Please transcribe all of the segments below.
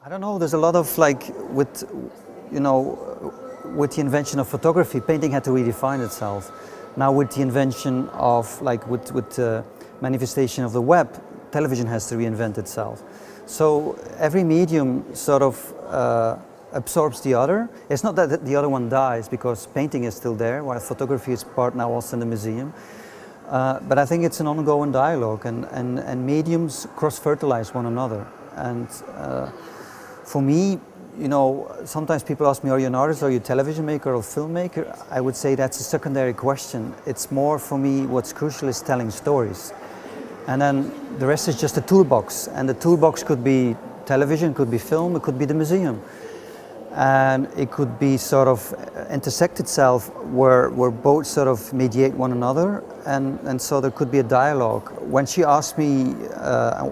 I don't know, there's a lot of like, you know, with the invention of photography, painting had to redefine itself. Now with the invention of, like with the manifestation of the web, television has to reinvent itself. So every medium sort of absorbs the other. It's not that the other one dies, because painting is still there, while photography is part now also in the museum. But I think it's an ongoing dialogue, and mediums cross-fertilize one another. And for me, you know, sometimes people ask me, are you an artist, are you a television maker or a filmmaker? I would say that's a secondary question. It's more, for me, what's crucial is telling stories. And then the rest is just a toolbox. And the toolbox could be television, could be film, it could be the museum. And it could be sort of intersect itself where both sort of mediate one another, and so there could be a dialogue. When she asked me,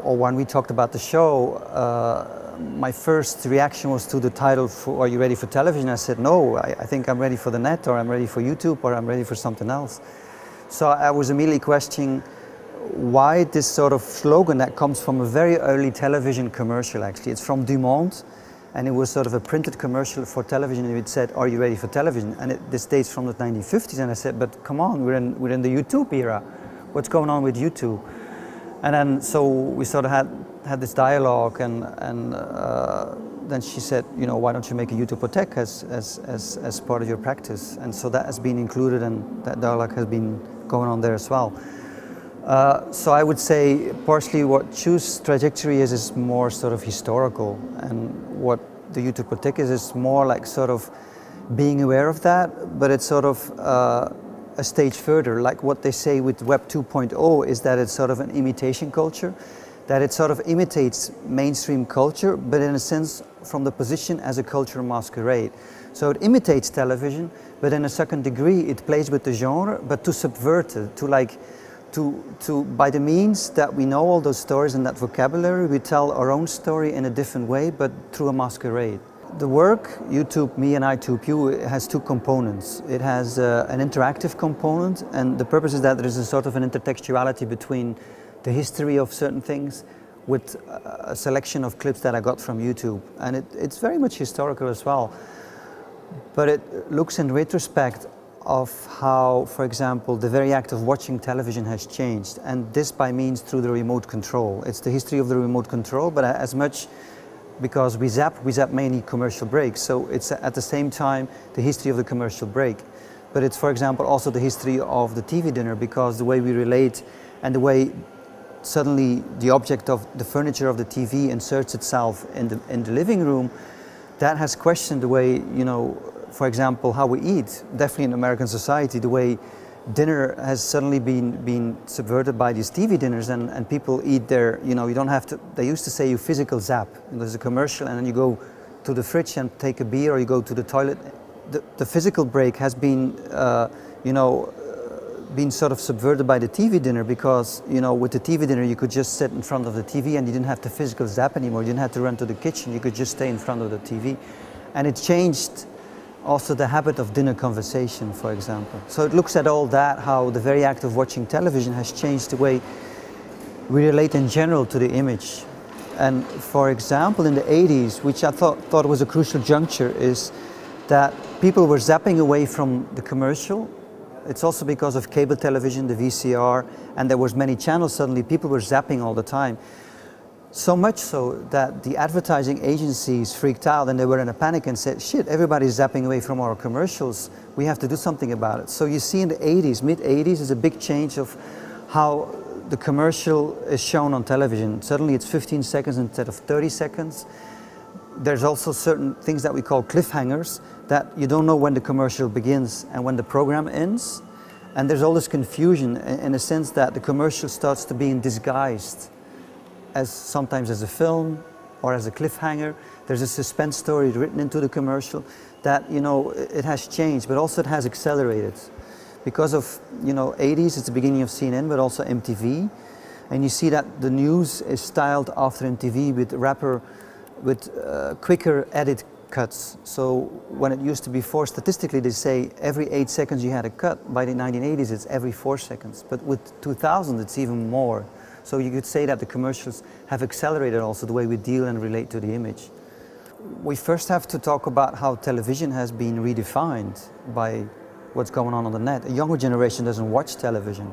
or when we talked about the show, my first reaction was to the title, Are You Ready for Television? I said, no, I think I'm ready for the net, or I'm ready for YouTube, or I'm ready for something else. So I was immediately questioning why this sort of slogan that comes from a very early television commercial, actually. It's from Du Monde, and it was sort of a printed commercial for television, and it said, are you ready for television? And this dates from the 1950s, and I said, but come on, we're in the YouTube era. What's going on with YouTube? And then, so we sort of had this dialogue, and then she said, you know, why don't you make a YouTubeothèque as part of your practice? And so that has been included, and that dialogue has been going on there as well. So I would say partially what Chu's trajectory is more sort of historical, and what the YouTubeothèque is more like sort of being aware of that, but it's sort of a stage further. Like what they say with Web 2.0 is that it's sort of an imitation culture, that it sort of imitates mainstream culture, but in a sense from the position as a cultural masquerade. So it imitates television, but in a second degree it plays with the genre, but to subvert it, to like, by the means that we know all those stories and that vocabulary, we tell our own story in a different way, but through a masquerade. The work, YouTube Me and I Tube You, has two components. It has an interactive component, and the purpose is that there is a sort of an intertextuality between the history of certain things with a selection of clips that I got from YouTube. And it's very much historical as well. But it looks in retrospect of how, for example, the very act of watching television has changed, and this by means through the remote control. It's the history of the remote control, but as much because we zap mainly commercial breaks, so it's at the same time the history of the commercial break. But it's, for example, also the history of the TV dinner, because the way we relate and the way suddenly the object of the furniture of the TV inserts itself in the living room, that has questioned the way, you know, for example, how we eat. Definitely in American society, the way dinner has suddenly been subverted by these TV dinners, and people eat their, you know, you don't have to, they used to say you physical zap. There's a commercial and then you go to the fridge and take a beer, or you go to the toilet. The physical break has been, you know, been sort of subverted by the TV dinner, because, you know, with the TV dinner you could just sit in front of the TV and you didn't have to physical zap anymore. You didn't have to run to the kitchen, you could just stay in front of the TV. And it changed also the habit of dinner conversation, for example. So it looks at all that, how the very act of watching television has changed the way we relate in general to the image. And for example, in the 80s, which I thought was a crucial juncture, is that people were zapping away from the commercial. It's also because of cable television, the VCR, and there was many channels. Suddenly people were zapping all the time. So much so that the advertising agencies freaked out, and they were in a panic and said, shit, everybody's zapping away from our commercials. We have to do something about it. So you see in the 80s, mid-80s, is a big change of how the commercial is shown on television. Suddenly it's 15 seconds instead of 30 seconds. There's also certain things that we call cliffhangers, that you don't know when the commercial begins and when the program ends. And there's all this confusion in a sense that the commercial starts to be disguised as sometimes as a film or as a cliffhanger. There's a suspense story written into the commercial that, you know, it has changed, but also it has accelerated. Because of, you know, 80s, it's the beginning of CNN, but also MTV. And you see that the news is styled after MTV with quicker edit cuts. So when it used to be statistically they say every 8 seconds you had a cut. By the 1980s it's every 4 seconds. But with 2000 it's even more. So you could say that the commercials have accelerated also the way we deal and relate to the image. we first have to talk about how television has been redefined by what's going on the net. A younger generation doesn't watch television.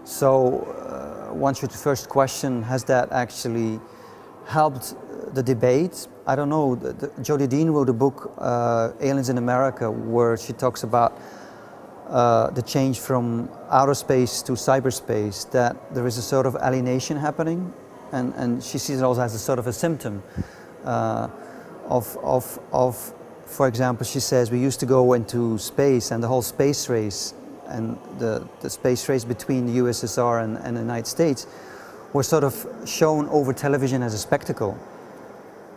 So one should first question, has that actually helped the debate? I don't know. Jodie Dean wrote a book, Aliens in America, where she talks about the change from outer space to cyberspace, that there is a sort of alienation happening, and she sees it also as a sort of a symptom for example, she says we used to go into space, and the whole space race and the space race between the USSR and the United States was sort of shown over television as a spectacle.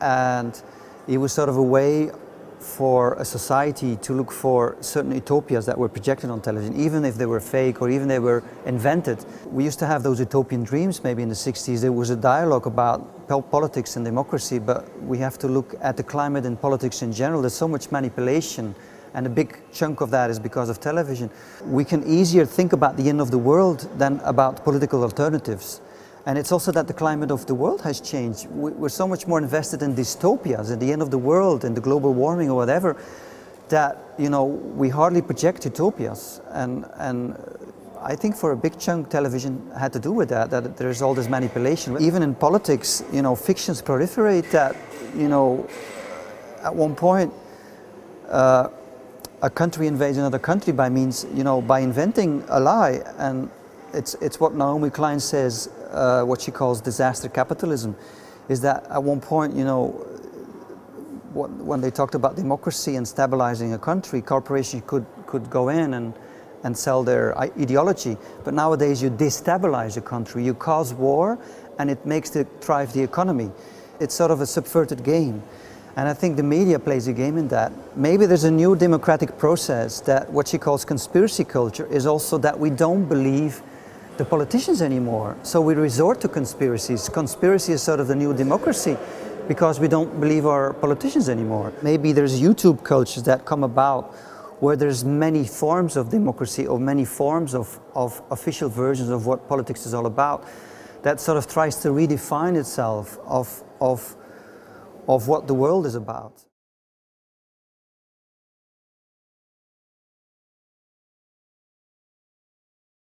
And it was sort of a way for a society to look for certain utopias that were projected on television, even if they were fake or even they were invented. We used to have those utopian dreams maybe in the 60s. There was a dialogue about politics and democracy, but we have to look at the climate and politics in general. There's so much manipulation, and a big chunk of that is because of television. We can easier think about the end of the world than about political alternatives. And it's also that the climate of the world has changed. We're so much more invested in dystopias, at the end of the world, in the global warming or whatever, that, you know, we hardly project utopias. And I think for a big chunk television had to do with that there's all this manipulation. Even in politics, you know, fictions proliferate that, you know, at one point, a country invades another country by means, you know, by inventing a lie. And it's what Naomi Klein says, what she calls disaster capitalism, is that at one point, you know, when they talked about democracy and stabilizing a country, corporations could go in and sell their ideology. But nowadays you destabilize a country, you cause war, and it makes thrive the economy. It's sort of a subverted game. And I think the media plays a game in that. Maybe there's a new democratic process that what she calls conspiracy culture is also that we don't believe the politicians anymore. So we resort to conspiracies. Conspiracy is sort of the new democracy because we don't believe our politicians anymore. Maybe there's YouTube cultures that come about where there's many forms of democracy or many forms of official versions of what politics is all about, that sort of tries to redefine itself of what the world is about.